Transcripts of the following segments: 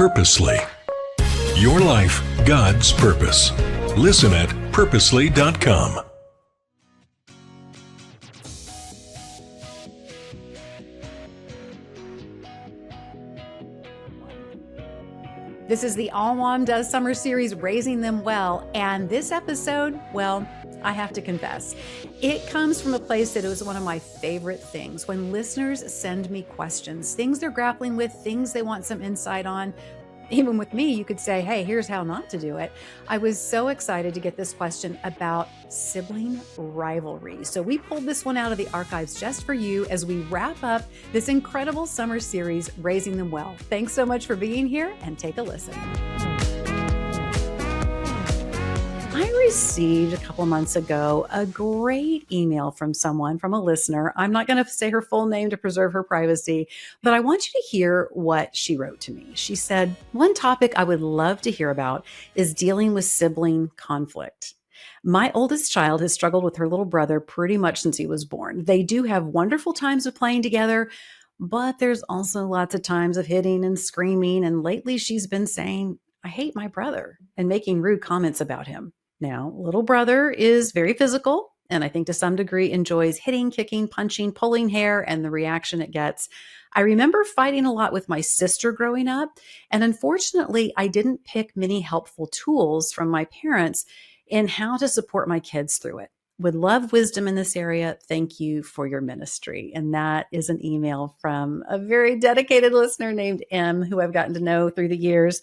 Purposely. Your life, God's purpose. Listen at purposely.com. This is the All Mom Does Summer Series, Raising Them Well. And this episode, well, I have to confess, it comes from a place that it was one of my favorite things. When listeners send me questions, things they're grappling with, things they want some insight on. Even with me, you could say, hey, here's how not to do it. I was so excited to get this question about sibling rivalry. So we pulled this one out of the archives just for you as we wrap up this incredible summer series, Raising Them Well. Thanks so much for being here, and take a listen. I received a couple months ago a great email from a listener. I'm not going to say her full name to preserve her privacy, but I want you to hear what she wrote to me. She said, one topic I would love to hear about is dealing with sibling conflict. My oldest child has struggled with her little brother pretty much since he was born. They do have wonderful times of playing together, but there's also lots of times of hitting and screaming. And lately she's been saying, I hate my brother, and making rude comments about him. Now, little brother is very physical, and I think to some degree enjoys hitting, kicking, punching, pulling hair, and the reaction it gets. I remember fighting a lot with my sister growing up, and unfortunately, I didn't pick many helpful tools from my parents in how to support my kids through it. Would love wisdom in this area. Thank you for your ministry. And that is an email from a very dedicated listener named M, who I've gotten to know through the years.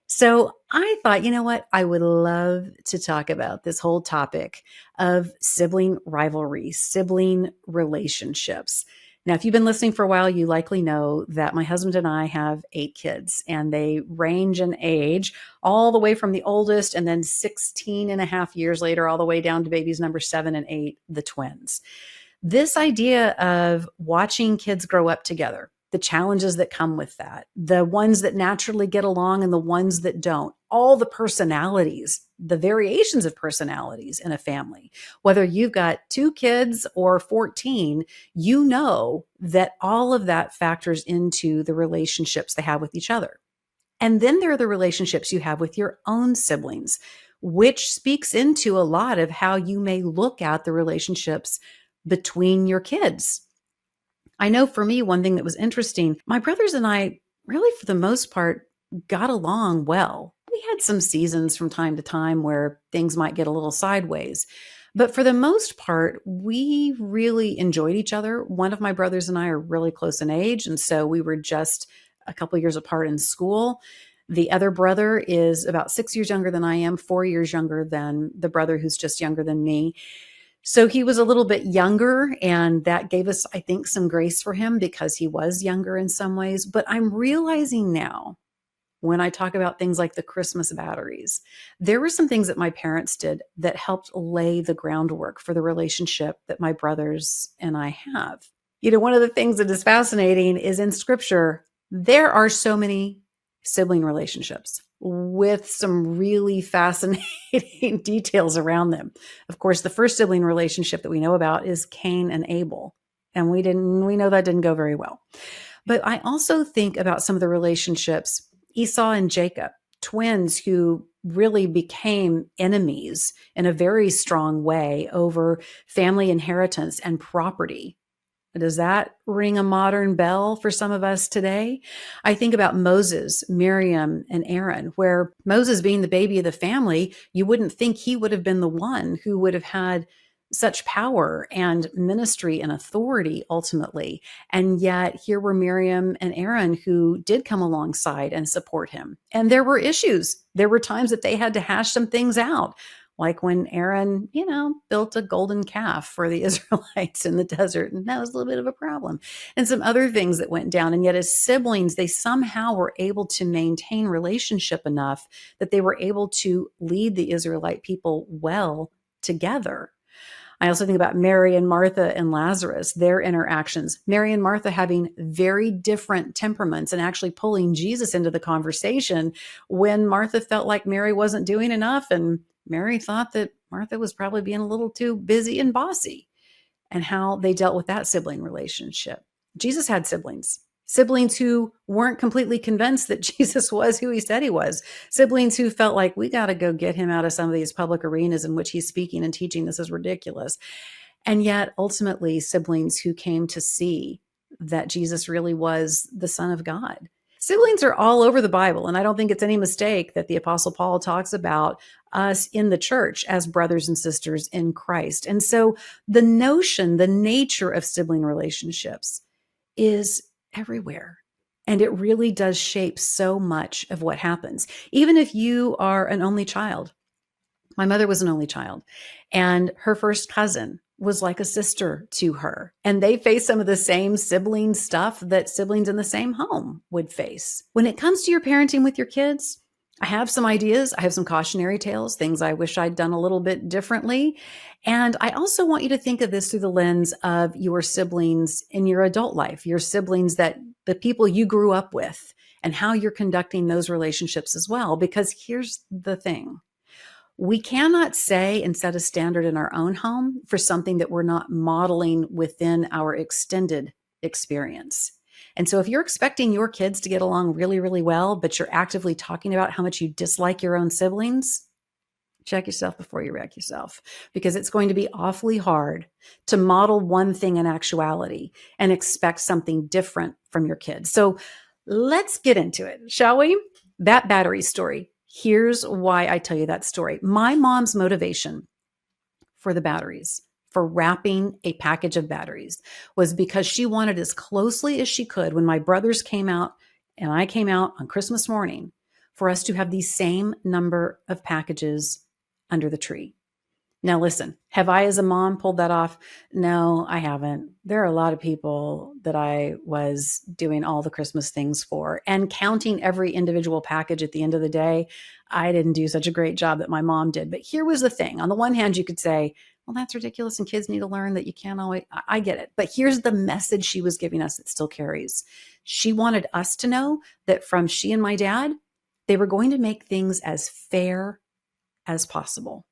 So I thought, you know what? I would love to talk about this whole topic of sibling rivalry, sibling relationships. Now, if you've been listening for a while, you likely know that my husband and I have 8 kids, and they range in age all the way from the oldest, and then 16 and a half years later, all the way down to babies number 7 and 8, the twins. This idea of watching kids grow up together, the challenges that come with that, the ones that naturally get along and the ones that don't, all the personalities, the variations of personalities in a family. Whether you've got 2 kids or 14, you know that all of that factors into the relationships they have with each other. And then there are the relationships you have with your own siblings, which speaks into a lot of how you may look at the relationships between your kids. I know for me, one thing that was interesting, my brothers and I really, for the most part, got along well. We had some seasons from time to time where things might get a little sideways. But for the most part, we really enjoyed each other. One of my brothers and I are really close in age, and so we were just a couple years apart in school. The other brother is about 6 years younger than I am, 4 years younger than the brother who's just younger than me. So he was a little bit younger, and that gave us, I think, some grace for him because he was younger in some ways. But I'm realizing now, when I talk about things like the Christmas batteries, there were some things that my parents did that helped lay the groundwork for the relationship that my brothers and I have. You know, one of the things that is fascinating is in Scripture, there are so many sibling relationships with some really fascinating details around them. Of course, the first sibling relationship that we know about is Cain and Abel. And we know that didn't go very well. But I also think about some of the relationships, Esau and Jacob, twins who really became enemies in a very strong way over family inheritance and property. Does that ring a modern bell for some of us today? I think about Moses, Miriam, and Aaron, where Moses being the baby of the family, you wouldn't think he would have been the one who would have had such power and ministry and authority ultimately. And yet here were Miriam and Aaron who did come alongside and support him. And there were issues. There were times that they had to hash some things out. Like when Aaron, built a golden calf for the Israelites in the desert, and that was a little bit of a problem. And some other things that went down. And yet as siblings, they somehow were able to maintain relationship enough that they were able to lead the Israelite people well together. I also think about Mary and Martha and Lazarus, their interactions. Mary and Martha having very different temperaments and actually pulling Jesus into the conversation when Martha felt like Mary wasn't doing enough, and Mary thought that Martha was probably being a little too busy and bossy, and how they dealt with that sibling relationship. Jesus had siblings. Siblings who weren't completely convinced that Jesus was who he said he was. Siblings who felt like, we got to go get him out of some of these public arenas in which he's speaking and teaching. This is ridiculous. And yet, ultimately, siblings who came to see that Jesus really was the Son of God. Siblings are all over the Bible, and I don't think it's any mistake that the Apostle Paul talks about us in the church as brothers and sisters in Christ. And so the notion, the nature of sibling relationships is everywhere. And it really does shape so much of what happens. Even if you are an only child, my mother was an only child, and her first cousin was like a sister to her. And they faced some of the same sibling stuff that siblings in the same home would face. When it comes to your parenting with your kids, I have some ideas. I have some cautionary tales, things I wish I'd done a little bit differently. And I also want you to think of this through the lens of your siblings in your adult life, your siblings, that the people you grew up with, and how you're conducting those relationships as well. Because here's the thing. We cannot say and set a standard in our own home for something that we're not modeling within our extended experience. And so if you're expecting your kids to get along really, really well, but you're actively talking about how much you dislike your own siblings, check yourself before you wreck yourself, because it's going to be awfully hard to model one thing in actuality and expect something different from your kids. So let's get into it, shall we? That battery story. Here's why I tell you that story. My mom's motivation for the batteries, for wrapping a package of batteries, was because she wanted as closely as she could when my brothers came out and I came out on Christmas morning for us to have the same number of packages under the tree. Now, listen, have I as a mom pulled that off? No, I haven't. There are a lot of people that I was doing all the Christmas things for, and counting every individual package at the end of the day, I didn't do such a great job that my mom did. But here was the thing. On the one hand, you could say, well, that's ridiculous, and kids need to learn that you can't always, I get it. But here's the message she was giving us that still carries. She wanted us to know that from she and my dad, they were going to make things as fair as possible.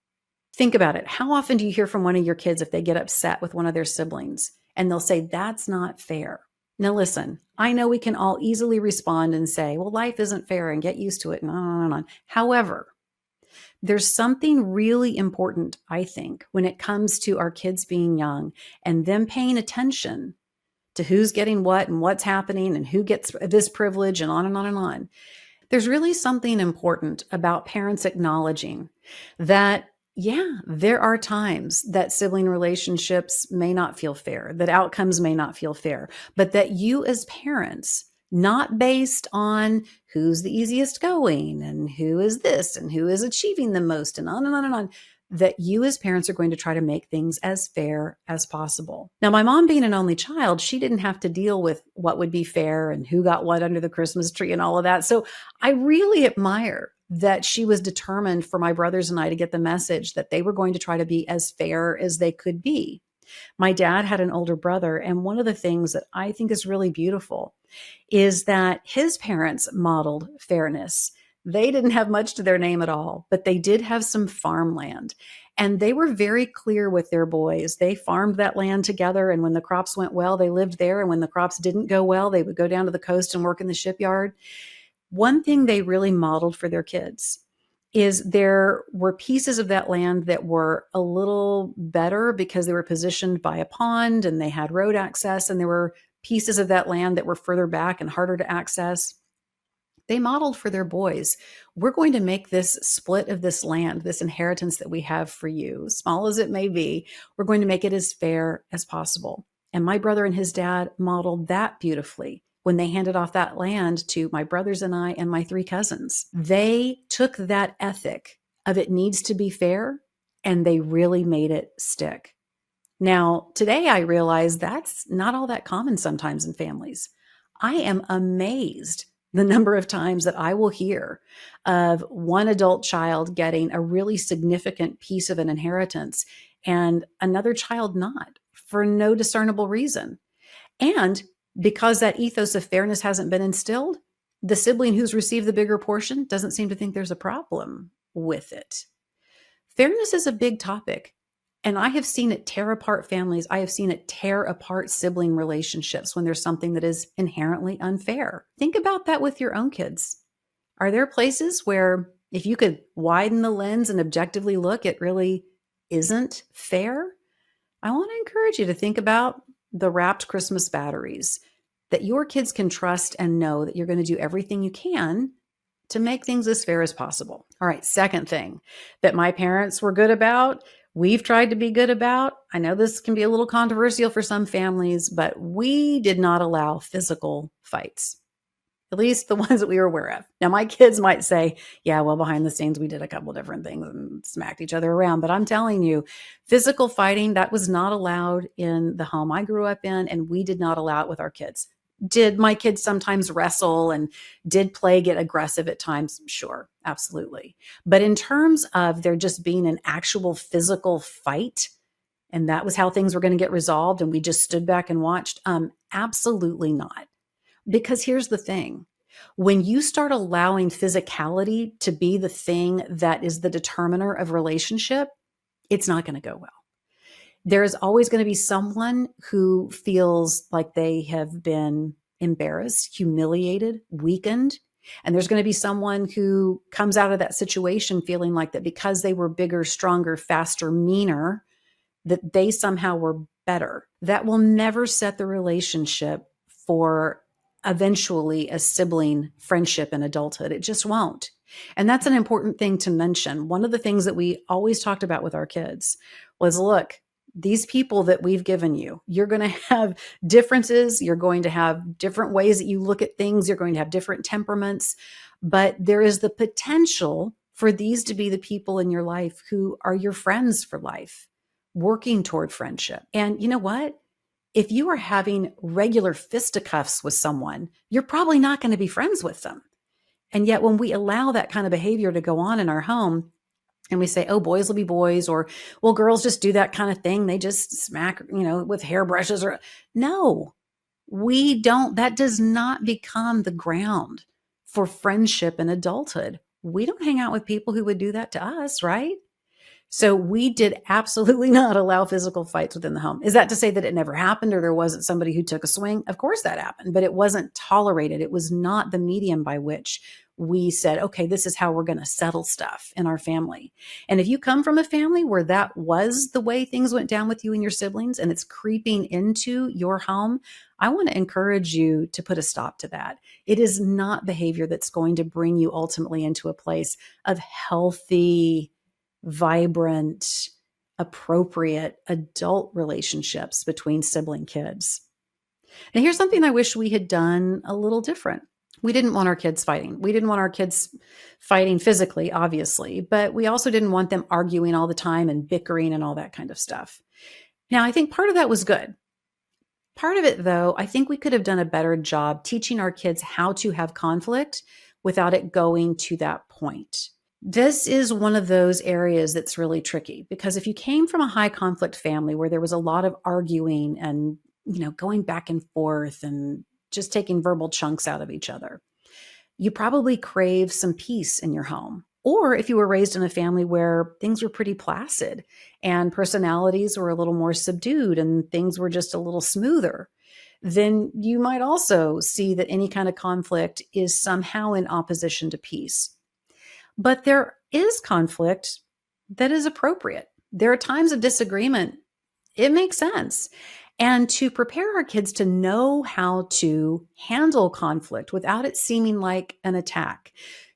Think about it. How often do you hear from one of your kids if they get upset with one of their siblings and they'll say, that's not fair? Now, listen, I know we can all easily respond and say, well, life isn't fair and get used to it and on and on. However, there's something really important, I think, when it comes to our kids being young and them paying attention to who's getting what and what's happening and who gets this privilege and on and on and on. There's really something important about parents acknowledging that, yeah, there are times that sibling relationships may not feel fair, that outcomes may not feel fair, but that you as parents, not based on who's the easiest going and who is this and who is achieving the most and on and on and on, that you as parents are going to try to make things as fair as possible. Now, my mom being an only child, she didn't have to deal with what would be fair and who got what under the Christmas tree and all of that. So I really admire that she was determined for my brothers and I to get the message that they were going to try to be as fair as they could be. My dad had an older brother, and one of the things that I think is really beautiful is that his parents modeled fairness. They didn't have much to their name at all, but they did have some farmland. And they were very clear with their boys. They farmed that land together, and when the crops went well, they lived there. And when the crops didn't go well, they would go down to the coast and work in the shipyard. One thing they really modeled for their kids is there were pieces of that land that were a little better because they were positioned by a pond and they had road access, and there were pieces of that land that were further back and harder to access. They modeled for their boys, we're going to make this split of this land, this inheritance that we have for you, small as it may be, we're going to make it as fair as possible. And my brother and his dad modeled that beautifully when they handed off that land to my brothers and I and my 3 cousins. They took that ethic of it needs to be fair, and they really made it stick. Now, today I realize that's not all that common sometimes in families. I am amazed the number of times that I will hear of one adult child getting a really significant piece of an inheritance and another child not, for no discernible reason. And because that ethos of fairness hasn't been instilled, the sibling who's received the bigger portion doesn't seem to think there's a problem with it. Fairness is a big topic. And I have seen it tear apart families. I have seen it tear apart sibling relationships when there's something that is inherently unfair. Think about that with your own kids. Are there places where if you could widen the lens and objectively look, it really isn't fair? I want to encourage you to think about the wrapped Christmas batteries that your kids can trust and know that you're going to do everything you can to make things as fair as possible. All right, second thing that my parents were good about, we've tried to be good about. I know this can be a little controversial for some families, but we did not allow physical fights, at least the ones that we were aware of. Now, my kids might say, yeah, well, behind the scenes, we did a couple different things and smacked each other around. But I'm telling you, physical fighting, that was not allowed in the home I grew up in, and we did not allow it with our kids. Did my kids sometimes wrestle and did play get aggressive at times? Sure, absolutely. But in terms of there just being an actual physical fight, and that was how things were going to get resolved, and we just stood back and watched, absolutely not. Because here's the thing. When you start allowing physicality to be the thing that is the determiner of relationship, it's not going to go well. There is always going to be someone who feels like they have been embarrassed, humiliated, weakened. And there's going to be someone who comes out of that situation feeling like that because they were bigger, stronger, faster, meaner, that they somehow were better. That will never set the relationship for eventually a sibling friendship in adulthood. It just won't. And that's an important thing to mention. One of the things that we always talked about with our kids was, look, these people that we've given you, you're going to have differences. You're going to have different ways that you look at things. You're going to have different temperaments. But there is the potential for these to be the people in your life who are your friends for life, working toward friendship. And you know what? If you are having regular fisticuffs with someone, you're probably not going to be friends with them. And yet when we allow that kind of behavior to go on in our home, and we say, oh, boys will be boys, or, well, girls just do that kind of thing. They just smack, with hairbrushes, or no, we don't. That does not become the ground for friendship in adulthood. We don't hang out with people who would do that to us, right? So we did absolutely not allow physical fights within the home. Is that to say that it never happened or there wasn't somebody who took a swing? Of course that happened, but it wasn't tolerated. It was not the medium by which we said, okay, this is how we're going to settle stuff in our family. And if you come from a family where that was the way things went down with you and your siblings and it's creeping into your home, I want to encourage you to put a stop to that. It is not behavior that's going to bring you ultimately into a place of healthy, vibrant, appropriate adult relationships between sibling kids. Now, here's something I wish we had done a little different. We didn't want our kids fighting. We didn't want our kids fighting physically, obviously, but we also didn't want them arguing all the time and bickering and all that kind of stuff. Now, I think part of that was good. Part of it, though, I think we could have done a better job teaching our kids how to have conflict without it going to that point. This is one of those areas that's really tricky because if you came from a high conflict family where there was a lot of arguing and, going back and forth and just taking verbal chunks out of each other, you probably crave some peace in your home. Or if you were raised in a family where things were pretty placid and personalities were a little more subdued and things were just a little smoother, then you might also see that any kind of conflict is somehow in opposition to peace. But there is conflict that is appropriate. There are times of disagreement. It makes sense. And to prepare our kids to know how to handle conflict without it seeming like an attack,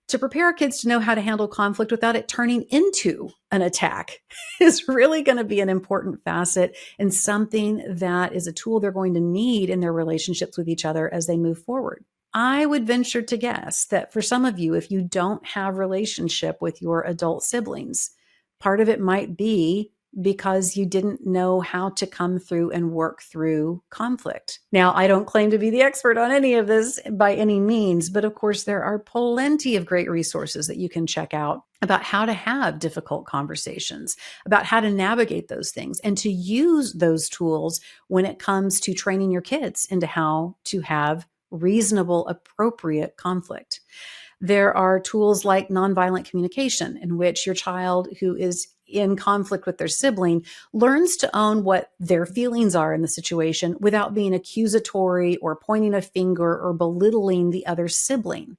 to prepare our kids to know how to handle conflict without it turning into an attack is really going to be an important facet and something that is a tool they're going to need in their relationships with each other as they move forward. I would venture to guess that for some of you, if you don't have relationship with your adult siblings, part of it might be because you didn't know how to come through and work through conflict. Now, I don't claim to be the expert on any of this by any means, but of course, there are plenty of great resources that you can check out about how to have difficult conversations, about how to navigate those things, and to use those tools when it comes to training your kids into how to have reasonable, appropriate conflict. There are tools like nonviolent communication in which your child who is in conflict with their sibling learns to own what their feelings are in the situation without being accusatory or pointing a finger or belittling the other sibling.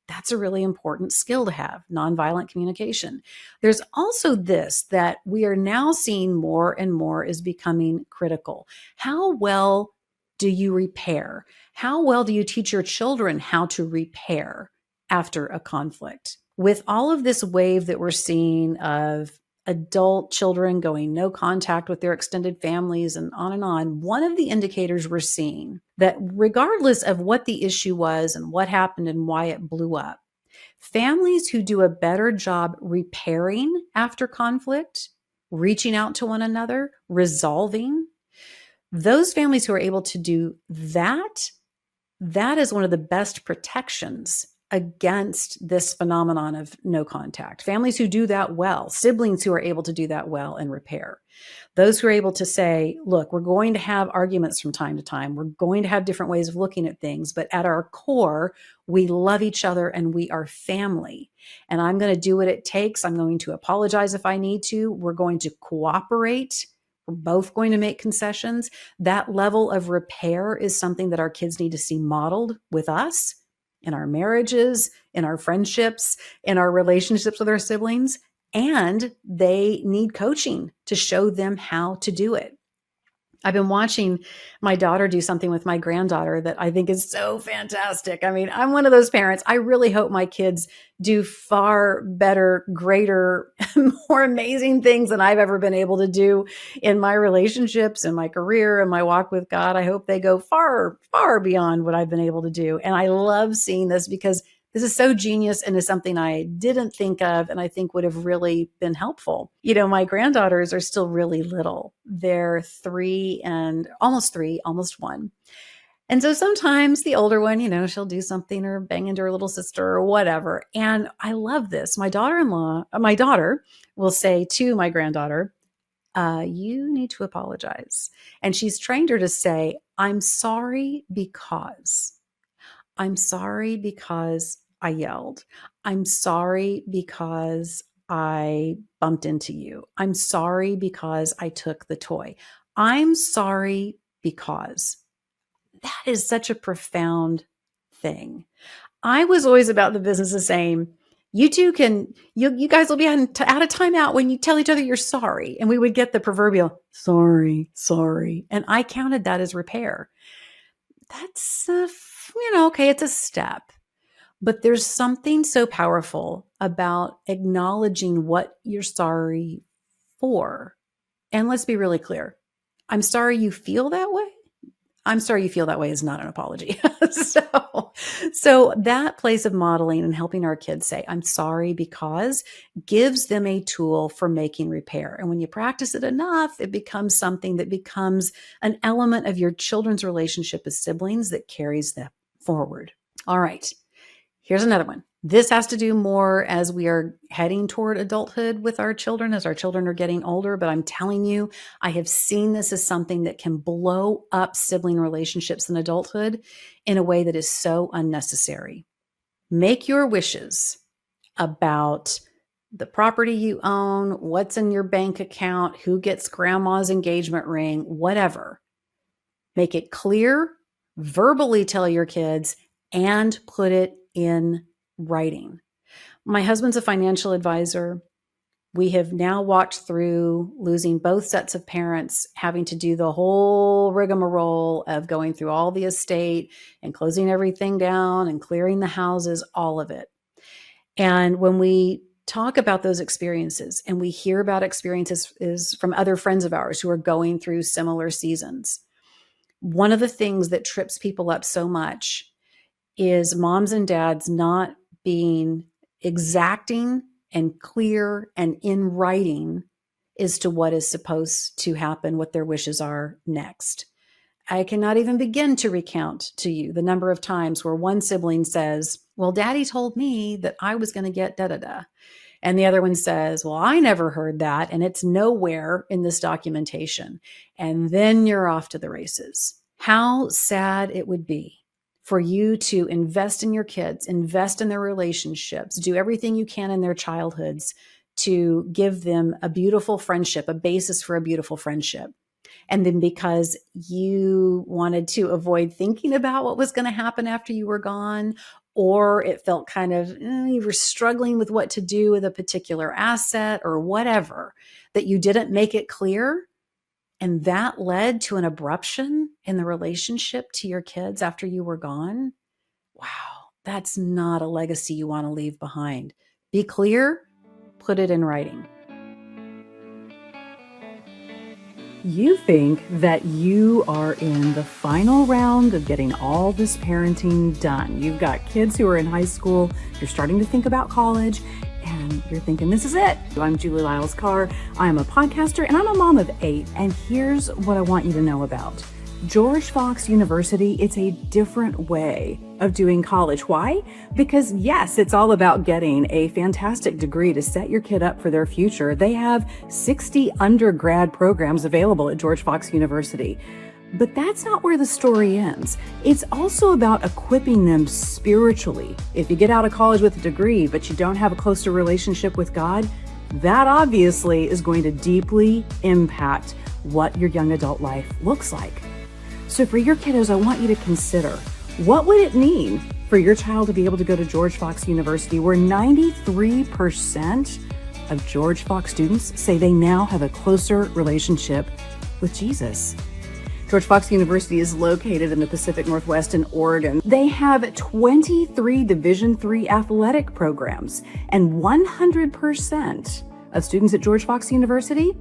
That's a really important skill to have, nonviolent communication. There's also this that we are now seeing more and more is becoming critical. How well do you repair? How well do you teach your children how to repair after a conflict? With all of this wave that we're seeing of adult children going no contact with their extended families and on, one of the indicators we're seeing that regardless of what the issue was and what happened and why it blew up, families who do a better job repairing after conflict, reaching out to one another, resolving, those families who are able to do that, that is one of the best protections against this phenomenon of no contact. Families who do that well, siblings who are able to do that well and repair. Those who are able to say, look, we're going to have arguments from time to time. We're going to have different ways of looking at things, but at our core, we love each other and we are family. And I'm going to do what it takes. I'm going to apologize if I need to. We're going to cooperate. We're both going to make concessions. That level of repair is something that our kids need to see modeled with us in our marriages, in our friendships, in our relationships with our siblings. And they need coaching to show them how to do it. I've been watching my daughter do something with my granddaughter that I think is so fantastic. I mean, I'm one of those parents. I really hope my kids do far better, greater, more amazing things than I've ever been able to do in my relationships and my career and my walk with God. I hope they go far, far beyond what I've been able to do. And I love seeing this because this is so genius and is something I didn't think of and I think would have really been helpful. You know, my granddaughters are still really little. They're 3 and almost 3, almost 1. And so sometimes the older one, you know, she'll do something or bang into her little sister or whatever. And I love this. My daughter will say to my granddaughter, you need to apologize. And she's trained her to say, I'm sorry because I yelled. I'm sorry because I bumped into you. I'm sorry because I took the toy. I'm sorry because. That is such a profound thing. I was always about the business of saying, you guys will be out of timeout when you tell each other you're sorry. And we would get the proverbial, sorry. And I counted that as repair. That's, okay, it's a step. But there's something so powerful about acknowledging what you're sorry for. And let's be really clear. I'm sorry you feel that way. I'm sorry you feel that way is not an apology. So that place of modeling and helping our kids say, I'm sorry because gives them a tool for making repair. And when you practice it enough, it becomes something that becomes an element of your children's relationship as siblings that carries them forward. All right. Here's another one. This has to do more as we are heading toward adulthood with our children, as our children are getting older. But I'm telling you, I have seen this as something that can blow up sibling relationships in adulthood in a way that is so unnecessary. Make your wishes about the property you own, what's in your bank account, who gets grandma's engagement ring, whatever. Make it clear, verbally tell your kids, and put it in writing. My husband's a financial advisor. We have now walked through losing both sets of parents, having to do the whole rigmarole of going through all the estate and closing everything down and clearing the houses, all of it. And when we talk about those experiences and we hear about experiences from other friends of ours who are going through similar seasons, one of the things that trips people up so much is moms and dads not being exacting and clear and in writing as to what is supposed to happen, what their wishes are next. I cannot even begin to recount to you the number of times where one sibling says, well, daddy told me that I was going to get da-da-da. And the other one says, well, I never heard that. And it's nowhere in this documentation. And then you're off to the races. How sad it would be for you to invest in your kids, invest in their relationships, do everything you can in their childhoods to give them a beautiful friendship, a basis for a beautiful friendship. And then because you wanted to avoid thinking about what was going to happen after you were gone, or it felt kind of, you were struggling with what to do with a particular asset or whatever, that you didn't make it clear. And that led to an abruption in the relationship to your kids after you were gone. Wow, that's not a legacy you want to leave behind. Be clear, put it in writing. You think that you are in the final round of getting all this parenting done. You've got kids who are in high school, you're starting to think about college, and you're thinking, this is it. I'm Julie Lyles Carr. I'm a podcaster and I'm a mom of 8. And here's what I want you to know about George Fox University. It's a different way of doing college. Why? Because yes, it's all about getting a fantastic degree to set your kid up for their future. They have 60 undergrad programs available at George Fox University. But that's not where the story ends. It's also about equipping them spiritually. If you get out of college with a degree, but you don't have a closer relationship with God, that obviously is going to deeply impact what your young adult life looks like. So for your kiddos, I want you to consider, what would it mean for your child to be able to go to George Fox University, where 93% of George Fox students say they now have a closer relationship with Jesus? George Fox University is located in the Pacific Northwest in Oregon. They have 23 Division III athletic programs, and 100% of students at George Fox University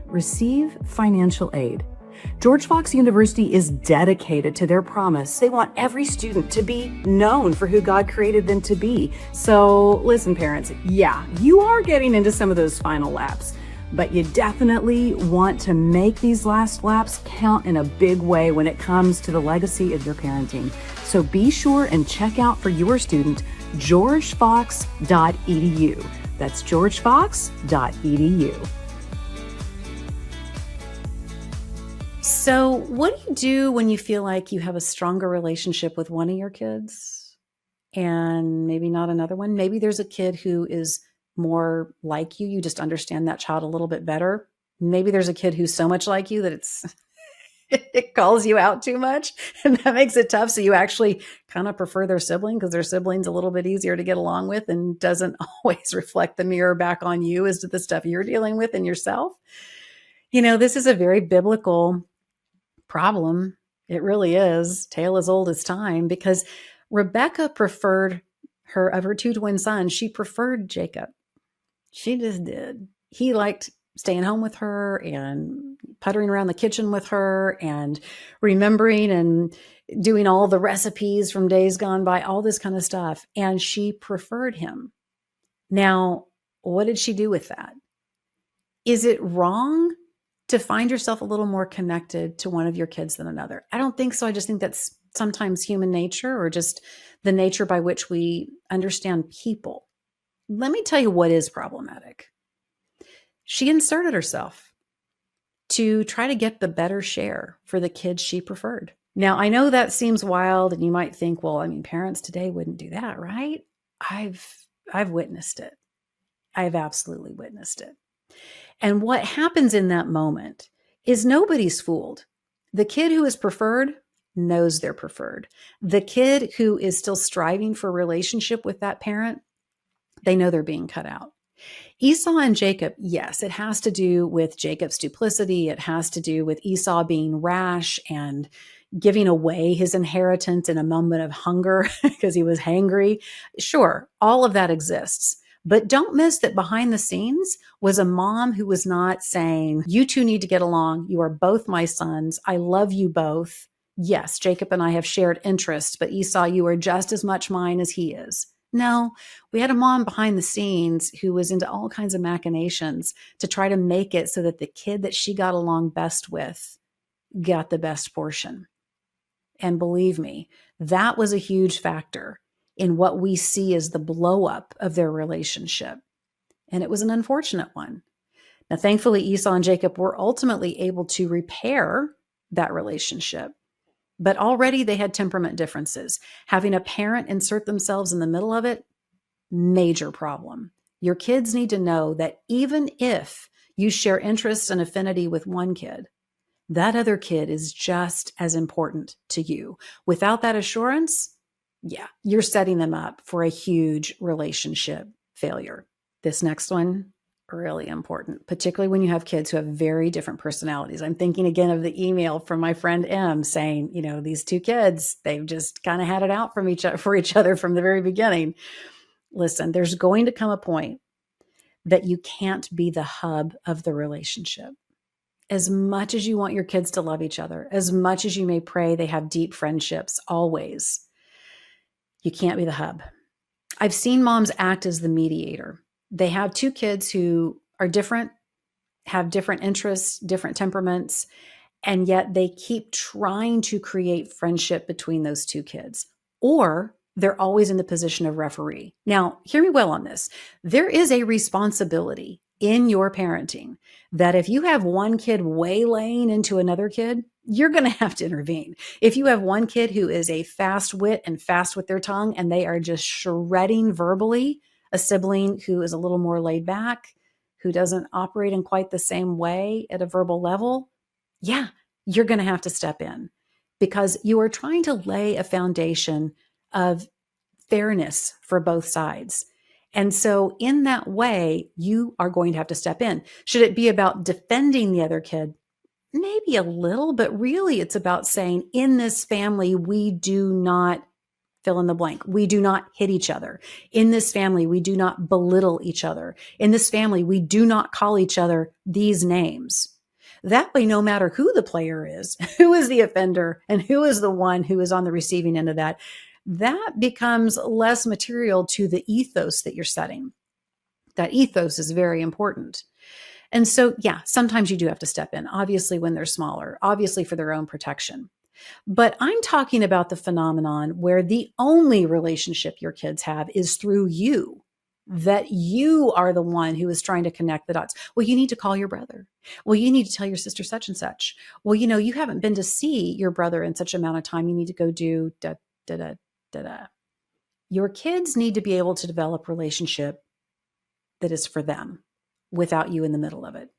receive financial aid. George Fox University is dedicated to their promise. They want every student to be known for who God created them to be. So listen, parents, yeah, you are getting into some of those final laps, but you definitely want to make these last laps count in a big way when it comes to the legacy of your parenting. So be sure and check out for your student, georgefox.edu. That's georgefox.edu. So what do you do when you feel like you have a stronger relationship with one of your kids and maybe not another one? Maybe there's a kid who is more like you. You just understand that child a little bit better. Maybe there's a kid who's so much like you that it calls you out too much, and that makes it tough. So you actually kind of prefer their sibling because their sibling's a little bit easier to get along with and doesn't always reflect the mirror back on you as to the stuff you're dealing with in yourself. This is a very biblical problem. It really is. Tale as old as time, because Rebecca preferred of her 2 twin sons, she preferred Jacob. She just did. He liked staying home with her and puttering around the kitchen with her and remembering and doing all the recipes from days gone by, all this kind of stuff. And she preferred him. Now, what did she do with that? Is it wrong to find yourself a little more connected to one of your kids than another? I don't think so. I just think that's sometimes human nature, or just the nature by which we understand people. Let me tell you what is problematic. She inserted herself to try to get the better share for the kids she preferred. Now, I know that seems wild, and you might think, well, parents today wouldn't do that, right? I've witnessed it. I've absolutely witnessed it. And what happens in that moment is nobody's fooled. The kid who is preferred knows they're preferred. The kid who is still striving for a relationship with that parent, they know they're being cut out. Esau and Jacob, yes, it has to do with Jacob's duplicity. It has to do with Esau being rash and giving away his inheritance in a moment of hunger because he was hangry. Sure, all of that exists. But don't miss that behind the scenes was a mom who was not saying, you two need to get along. You are both my sons. I love you both. Yes, Jacob and I have shared interests, but Esau, you are just as much mine as he is. No, we had a mom behind the scenes who was into all kinds of machinations to try to make it so that the kid that she got along best with got the best portion. And believe me, that was a huge factor in what we see as the blow up of their relationship. And it was an unfortunate one. Now, thankfully, Esau and Jacob were ultimately able to repair that relationship. But already they had temperament differences. Having a parent insert themselves in the middle of it, major problem. Your kids need to know that even if you share interests and affinity with one kid, that other kid is just as important to you. Without that assurance, yeah, you're setting them up for a huge relationship failure. This next one, really important, particularly when you have kids who have very different personalities. I'm thinking again of the email from my friend M saying, these two kids, they've just kind of had it out for each other from the very beginning. Listen, there's going to come a point that you can't be the hub of the relationship. As much as you want your kids to love each other, as much as you may pray they have deep friendships, always, you can't be the hub. I've seen moms act as the mediator. They have two kids who are different, have different interests, different temperaments, and yet they keep trying to create friendship between those two kids. Or they're always in the position of referee. Now, hear me well on this. There is a responsibility in your parenting that if you have one kid waylaying into another kid, you're going to have to intervene. If you have one kid who is a fast wit and fast with their tongue and they are just shredding verbally, a sibling who is a little more laid back, who doesn't operate in quite the same way at a verbal level, yeah, you're going to have to step in because you are trying to lay a foundation of fairness for both sides. And so in that way, you are going to have to step in. Should it be about defending the other kid? Maybe a little, but really it's about saying in this family, we do not fill in the blank. We do not hit each other. In this family, we do not belittle each other. In this family, we do not call each other these names. That way, no matter who the player is, who is the offender, and who is the one who is on the receiving end of that becomes less material to the ethos that you're setting. That ethos is very important. And so, yeah, sometimes you do have to step in, obviously when they're smaller, obviously for their own protection. But I'm talking about the phenomenon where the only relationship your kids have is through you, that you are the one who is trying to connect the dots. Well, you need to call your brother. Well, you need to tell your sister such and such. Well, you haven't been to see your brother in such amount of time. You need to go do da, da, da, da, da. Your kids need to be able to develop a relationship that is for them without you in the middle of it.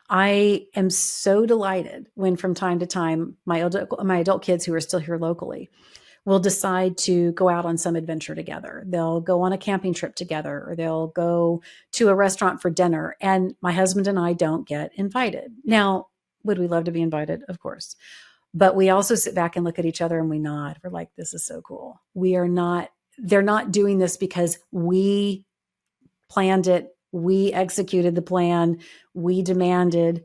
I am so delighted when from time to time, my adult kids who are still here locally will decide to go out on some adventure together. They'll go on a camping trip together, or they'll go to a restaurant for dinner. And my husband and I don't get invited. Now, would we love to be invited? Of course. But we also sit back and look at each other and we nod. We're like, this is so cool. They're not doing this because we planned it. We executed the plan. We demanded.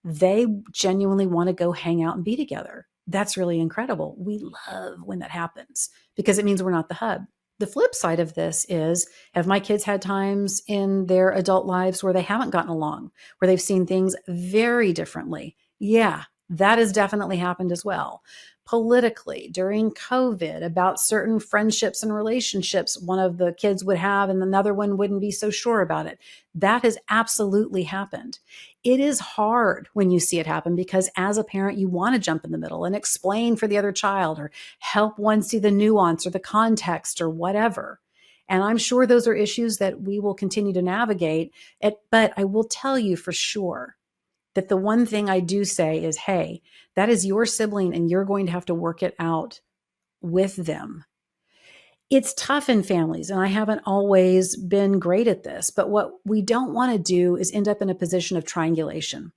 They genuinely want to go hang out and be together. That's really incredible. We love when that happens because it means we're not the hub. The flip side of this is, have my kids had times in their adult lives where they haven't gotten along, where they've seen things very differently? Yeah, that has definitely happened as well. Politically, during COVID, about certain friendships and relationships one of the kids would have and another one wouldn't be so sure about it. That has absolutely happened. It is hard when you see it happen because as a parent, you want to jump in the middle and explain for the other child or help one see the nuance or the context or whatever. And I'm sure those are issues that we will continue to navigate. But I will tell you for sure that the one thing I do say is, hey, that is your sibling and you're going to have to work it out with them. It's tough in families, and I haven't always been great at this, but what we don't want to do is end up in a position of triangulation,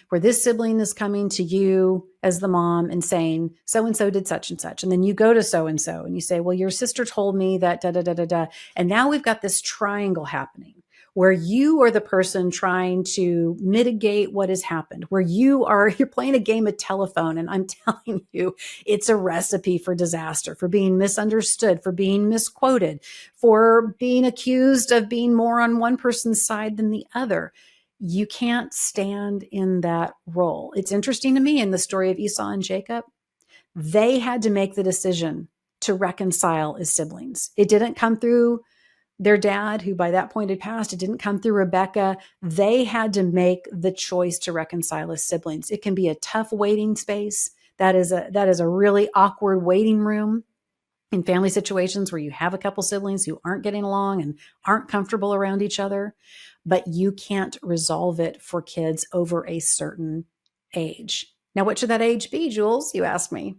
where this sibling is coming to you as the mom and saying, so-and-so did such and such. And then you go to so-and-so and you say, well, your sister told me that da-da-da-da-da. And now we've got this triangle happening where you are the person trying to mitigate what has happened, where you're playing a game of telephone. And I'm telling you, it's a recipe for disaster, for being misunderstood, for being misquoted, for being accused of being more on one person's side than the other. You can't stand in that role. It's interesting to me in the story of Esau and Jacob, they had to make the decision to reconcile as siblings. It didn't come through their dad, who by that point had passed. It didn't come through Rebecca. They had to make the choice to reconcile as siblings. It can be a tough waiting space. That is a really awkward waiting room. in family situations where you have a couple siblings who aren't getting along and aren't comfortable around each other, but you can't resolve it for kids over a certain age. Now, what should that age be, Jules? You asked me.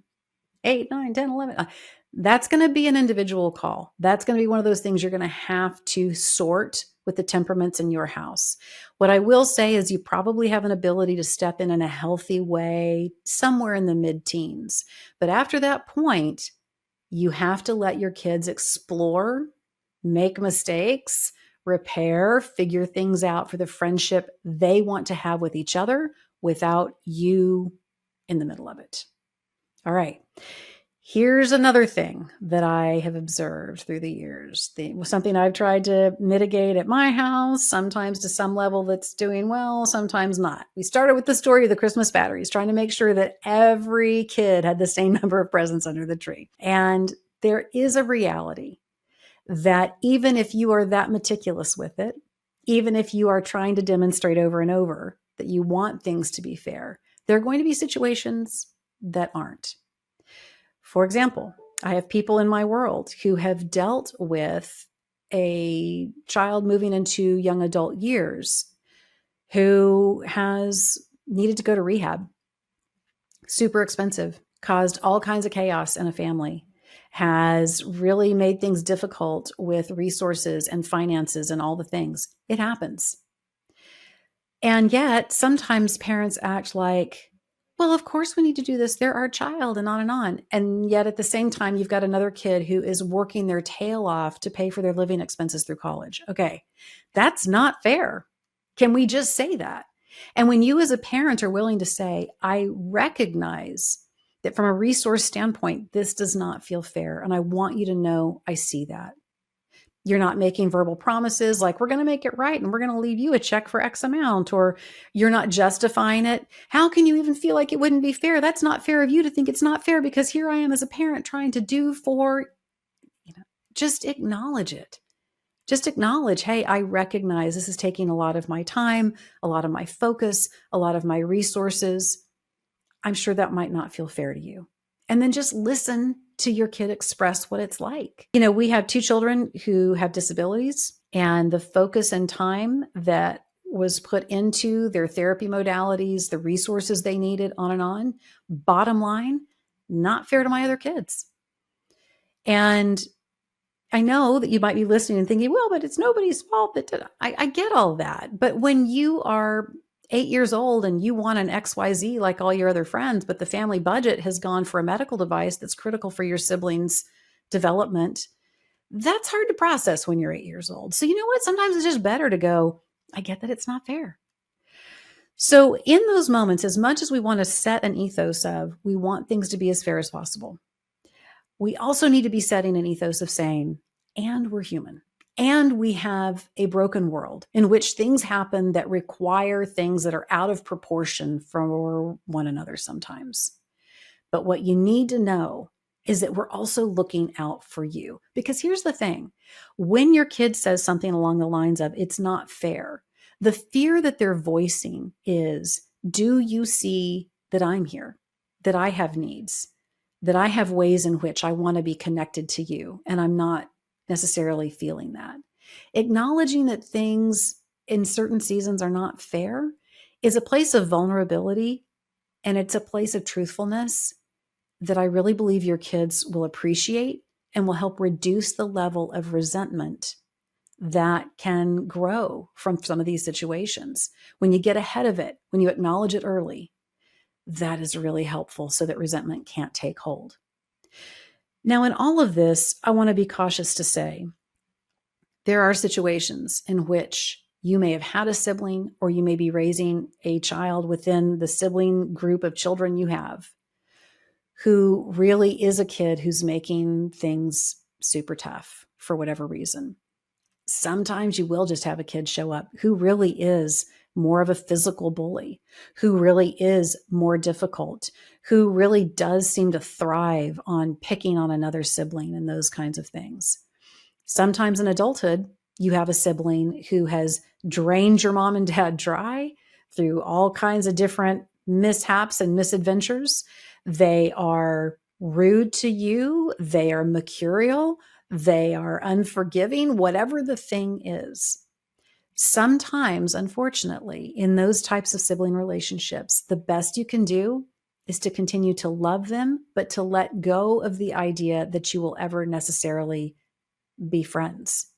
8, 9, 10, 11. That's going to be an individual call. That's going to be one of those things you're going to have to sort with the temperaments in your house. What I will say is you probably have an ability to step in a healthy way somewhere in the mid-teens. But after that point, you have to let your kids explore, make mistakes, repair, figure things out for the friendship they want to have with each other without you in the middle of it. All right. Here's another thing that I have observed through the years. Something I've tried to mitigate at my house, sometimes to some level that's doing well, sometimes not. We started with the story of the Christmas batteries, trying to make sure that every kid had the same number of presents under the tree. And there is a reality that even if you are that meticulous with it, even if you are trying to demonstrate over and over that you want things to be fair, there are going to be situations that aren't. For example, I have people in my world who have dealt with a child moving into young adult years who has needed to go to rehab. Super expensive, caused all kinds of chaos in a family, has really made things difficult with resources and finances and all the things. It happens. And yet sometimes parents act like, well, of course we need to do this. They're our child and on and on. And yet at the same time, you've got another kid who is working their tail off to pay for their living expenses through college. Okay, that's not fair. Can we just say that? And when you as a parent are willing to say, I recognize that from a resource standpoint, this does not feel fair. And I want you to know I see that. You're not making verbal promises like we're going to make it right and we're going to leave you a check for X amount, or you're not justifying it. How can you even feel like it wouldn't be fair? That's not fair of you to think it's not fair because here I am as a parent trying to do for, just acknowledge it. Just acknowledge, hey, I recognize this is taking a lot of my time, a lot of my focus, a lot of my resources. I'm sure that might not feel fair to you. And then just listen to your kid express what it's like. We have 2 children who have disabilities, and the focus and time that was put into their therapy modalities, the resources they needed, on and on. Bottom line, not fair to my other kids. And I know that you might be listening and thinking, well, but it's nobody's fault. I get all that. But when you are 8 years old and you want an XYZ like all your other friends, but the family budget has gone for a medical device that's critical for your siblings' development, that's hard to process when you're 8 years old. So you know what? Sometimes it's just better to go, I get that it's not fair. So in those moments, as much as we want to set an ethos of, we want things to be as fair as possible, we also need to be setting an ethos of saying, and we're human. And we have a broken world in which things happen that require things that are out of proportion for one another sometimes. But what you need to know is that we're also looking out for you. Because here's the thing. When your kid says something along the lines of, it's not fair, the fear that they're voicing is, do you see that I'm here, that I have needs, that I have ways in which I want to be connected to you, and I'm not necessarily feeling that. Acknowledging that things in certain seasons are not fair is a place of vulnerability, and it's a place of truthfulness that I really believe your kids will appreciate and will help reduce the level of resentment that can grow from some of these situations. When you get ahead of it, when you acknowledge it early, that is really helpful so that resentment can't take hold. Now, in all of this, I want to be cautious to say there are situations in which you may have had a sibling, or you may be raising a child within the sibling group of children you have, who really is a kid who's making things super tough for whatever reason. Sometimes you will just have a kid show up who really is more of a physical bully, who really is more difficult, who really does seem to thrive on picking on another sibling and those kinds of things. Sometimes in adulthood, you have a sibling who has drained your mom and dad dry through all kinds of different mishaps and misadventures. They are rude to you, they are mercurial, they are unforgiving, whatever the thing is. Sometimes, unfortunately, in those types of sibling relationships, the best you can do is to continue to love them, but to let go of the idea that you will ever necessarily be friends.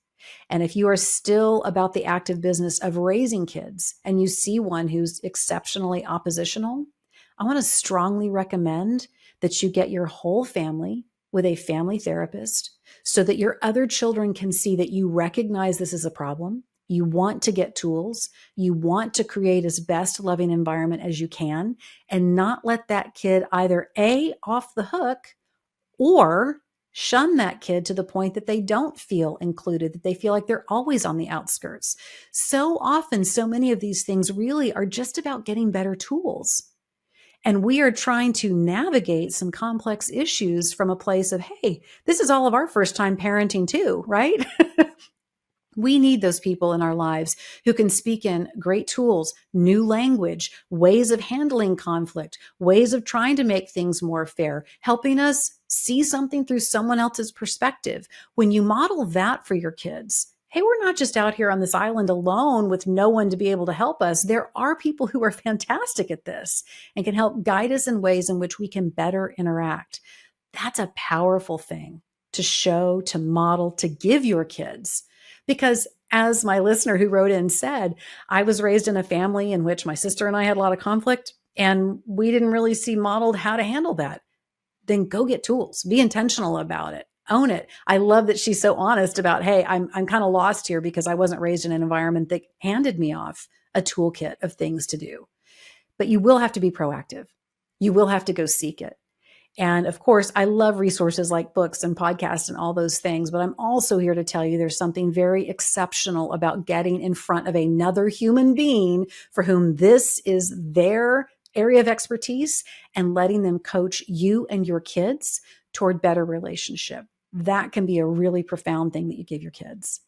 And if you are still about the active business of raising kids and you see one who's exceptionally oppositional, I want to strongly recommend that you get your whole family with a family therapist so that your other children can see that you recognize this is a problem. You want to get tools. You want to create as best loving environment as you can and not let that kid either A, off the hook, or shun that kid to the point that they don't feel included, that they feel like they're always on the outskirts. So often, so many of these things really are just about getting better tools. And we are trying to navigate some complex issues from a place of, hey, this is all of our first time parenting too, right? We need those people in our lives who can speak in great tools, new language, ways of handling conflict, ways of trying to make things more fair, helping us see something through someone else's perspective. When you model that for your kids, hey, we're not just out here on this island alone with no one to be able to help us. There are people who are fantastic at this and can help guide us in ways in which we can better interact. That's a powerful thing to show, to model, to give your kids. Because as my listener who wrote in said, I was raised in a family in which my sister and I had a lot of conflict, and we didn't really see modeled how to handle that. Then go get tools, be intentional about it, own it. I love that she's so honest about, hey, I'm kind of lost here because I wasn't raised in an environment that handed me off a toolkit of things to do. But you will have to be proactive. You will have to go seek it. And of course, I love resources like books and podcasts and all those things, but I'm also here to tell you there's something very exceptional about getting in front of another human being for whom this is their area of expertise and letting them coach you and your kids toward better relationship. That can be a really profound thing that you give your kids.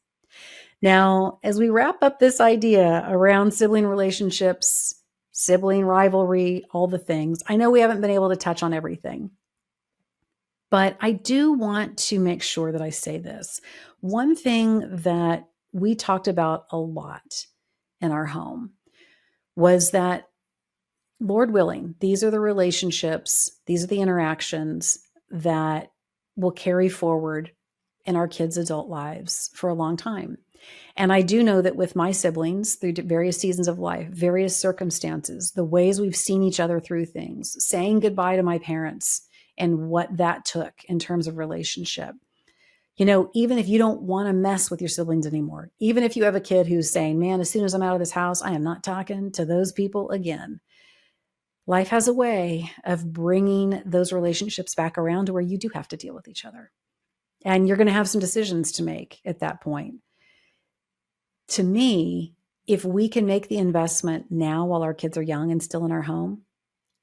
Now, as we wrap up this idea around sibling relationships, sibling rivalry, all the things, I know we haven't been able to touch on everything. But I do want to make sure that I say this. One thing that we talked about a lot in our home was that, Lord willing, these are the relationships, these are the interactions that will carry forward in our kids' adult lives for a long time. And I do know that with my siblings, through various seasons of life, various circumstances, the ways we've seen each other through things, saying goodbye to my parents, and what that took in terms of relationship. You know, even if you don't want to mess with your siblings anymore, even if you have a kid who's saying, man, as soon as I'm out of this house, I am not talking to those people again. Life has a way of bringing those relationships back around to where you do have to deal with each other. And you're going to have some decisions to make at that point. To me, if we can make the investment now while our kids are young and still in our home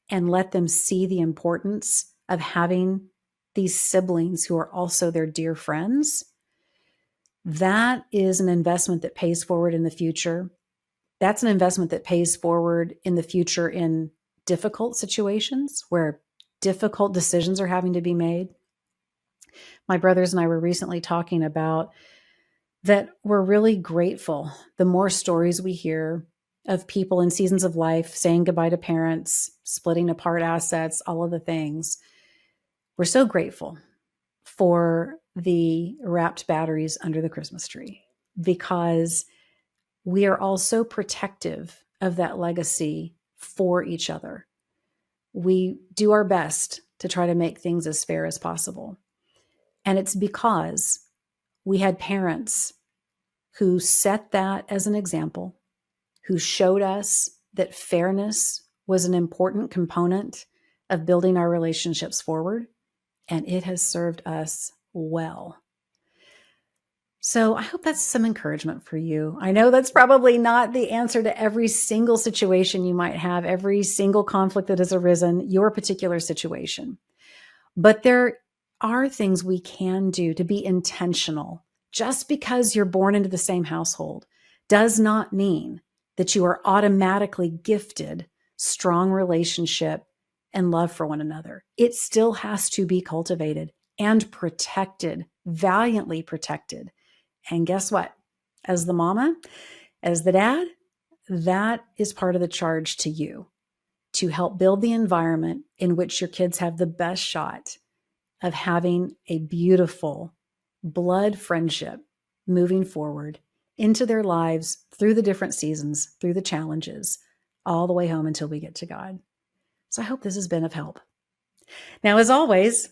and let them see the importance of having these siblings who are also their dear friends, that is an investment that pays forward in the future. That's an investment that pays forward in the future in difficult situations where difficult decisions are having to be made. My brothers and I were recently talking about that we're really grateful the more stories we hear of people in seasons of life saying goodbye to parents, splitting apart assets, all of the things. We're so grateful for the wrapped batteries under the Christmas tree because we are all so protective of that legacy for each other. We do our best to try to make things as fair as possible. And it's because we had parents who set that as an example, who showed us that fairness was an important component of building our relationships forward. And it has served us well. So I hope that's some encouragement for you. I know that's probably not the answer to every single situation you might have, every single conflict that has arisen, your particular situation. But there are things we can do to be intentional. Just because you're born into the same household does not mean that you are automatically gifted strong relationship and love for one another. It still has to be cultivated and protected, valiantly protected. And guess what? As the mama, as the dad, that is part of the charge to you, to help build the environment in which your kids have the best shot of having a beautiful blood friendship moving forward into their lives through the different seasons, through the challenges, all the way home until we get to God. So I hope this has been of help. Now, as always,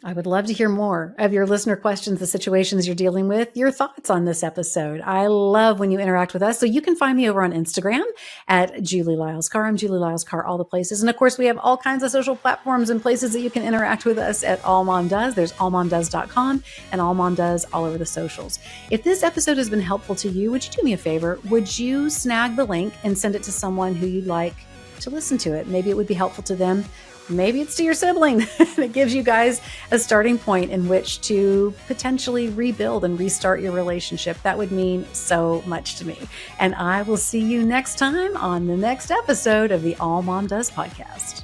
I would love to hear more of your listener questions, the situations you're dealing with, your thoughts on this episode. I love when you interact with us. So you can find me over on Instagram at Julie Lyles Carr. I'm Julie Lyles Carr, all the places. And of course, we have all kinds of social platforms and places that you can interact with us at All Mom Does. There's allmomdoes.com and All Mom Does all over the socials. If this episode has been helpful to you, would you do me a favor? Would you snag the link and send it to someone who you'd like to listen to it? Maybe it would be helpful to them. Maybe it's to your sibling. It gives you guys a starting point in which to potentially rebuild and restart your relationship. That would mean so much to me. And I will see you next time on the next episode of the All Mom Does podcast.